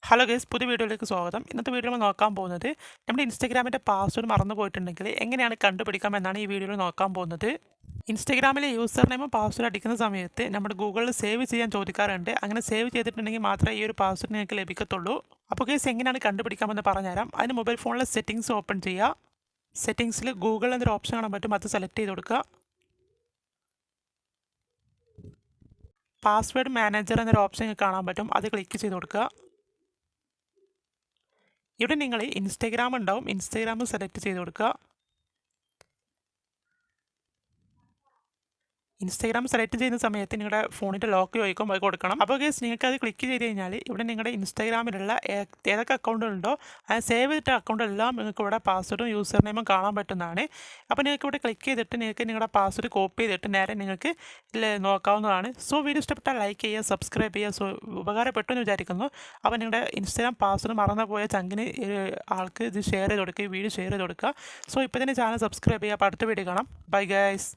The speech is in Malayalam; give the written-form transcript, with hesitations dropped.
ഹലോ ഗൈസ്, പുതിയ വീഡിയോയിലേക്ക് സ്വാഗതം. ഇന്നത്തെ വീഡിയോയിൽ നമ്മൾ നോക്കാൻ പോകുന്നത് നമ്മുടെ ഇൻസ്റ്റാഗ്രാമിൻ്റെ പാസ്വേഡ് മറന്നു പോയിട്ടുണ്ടെങ്കിൽ എങ്ങനെയാണ് കണ്ടുപിടിക്കാമെന്നാണ് ഈ വീഡിയോയിൽ നോക്കാൻ പോകുന്നത്. ഇൻസ്റ്റാഗ്രാമിലെ യൂസർ നെയിമും പാസ്വേഡ് അടിക്കുന്ന സമയത്ത് നമ്മുടെ ഗൂഗിളിൽ സേവ് ചെയ്യാൻ ചോദിക്കാറുണ്ട്. അങ്ങനെ സേവ് ചെയ്തിട്ടുണ്ടെങ്കിൽ മാത്രമേ ഈ ഒരു പാസ്വേഡ് നിങ്ങൾക്ക് ലഭിക്കത്തുള്ളൂ. അപ്പോൾ ഗൈസ് എങ്ങനെയാണ് കണ്ടുപിടിക്കാമെന്ന് പറഞ്ഞുതരാം. അതിന് മൊബൈൽ ഫോണിലെ സെറ്റിംഗ്സ് ഓപ്പൺ ചെയ്യുക. സെറ്റിംഗ്സിൽ ഗൂഗിൾ എന്നൊരു ഓപ്ഷൻ കാണാൻ പറ്റും, അത് സെലക്ട് ചെയ്ത് കൊടുക്കുക. പാസ്വേഡ് മാനേജർ എന്നൊരു ഓപ്ഷൻ കാണാൻ പറ്റും, അത് ക്ലിക്ക് ചെയ്ത് കൊടുക്കുക. ഇവിടെ നിങ്ങൾ ഇൻസ്റ്റാഗ്രാം ഉണ്ടാവും, ഇൻസ്റ്റാഗ്രാം സെലക്ട് ചെയ്ത് കൊടുക്കുക. ഇൻസ്റ്റാഗ്രാം സെലക്ട് ചെയ്യുന്ന സമയത്ത് നിങ്ങളുടെ ഫോണിൻ്റെ ലോക്ക് ചോദിക്കും, അത് കൊടുക്കണം. അപ്പോൾ ഗൈസ് നിങ്ങൾക്ക് അത് ക്ലിക്ക് ചെയ്ത് കഴിഞ്ഞാൽ ഇവിടെ നിങ്ങളുടെ ഇൻസ്റ്റാഗ്രാമിലുള്ള ഏതൊക്കെ അക്കൗണ്ടുകളുണ്ടോ അത് സേവ് ചെയ്തിട്ട അക്കൗണ്ടെല്ലാം നിങ്ങൾക്ക് ഇവിടെ പാസ്വേഡും യൂസർ നെയിമും കാണാൻ പറ്റുന്നതാണ്. അപ്പോൾ നിങ്ങൾക്ക് ഇവിടെ ക്ലിക്ക് ചെയ്തിട്ട് നിങ്ങൾക്ക് നിങ്ങളുടെ പാസ്വേഡ് കോപ്പി ചെയ്തിട്ട് നേരെ നിങ്ങൾക്ക് നോക്കാവുന്നതാണ്. സോ വീഡിയോ ഇഷ്ടപ്പെട്ടാൽ ലൈക്ക് ചെയ്യുക, സബ്സ്ക്രൈബ് ചെയ്യുക. സോ ഉപകാരപ്പെട്ടു എന്ന് വിചാരിക്കുന്നു. അപ്പോൾ നിങ്ങളുടെ ഇൻസ്റ്റാഗ്രാം പാസ്വേഡ് മറന്നു പോയ ചങ്കിന് ആൾക്ക് ഇത് ഷെയർ ചെയ്ത് കൊടുക്കുക, ഈ വീഡിയോ ഷെയർ ചെയ്ത് കൊടുക്കുക. സോ ഇപ്പോൾ തന്നെ ചാനൽ സബ്സ്ക്രൈബ് ചെയ്യുക. അപ്പോൾ അടുത്ത വീഡിയോ കാണാം. Bye guys.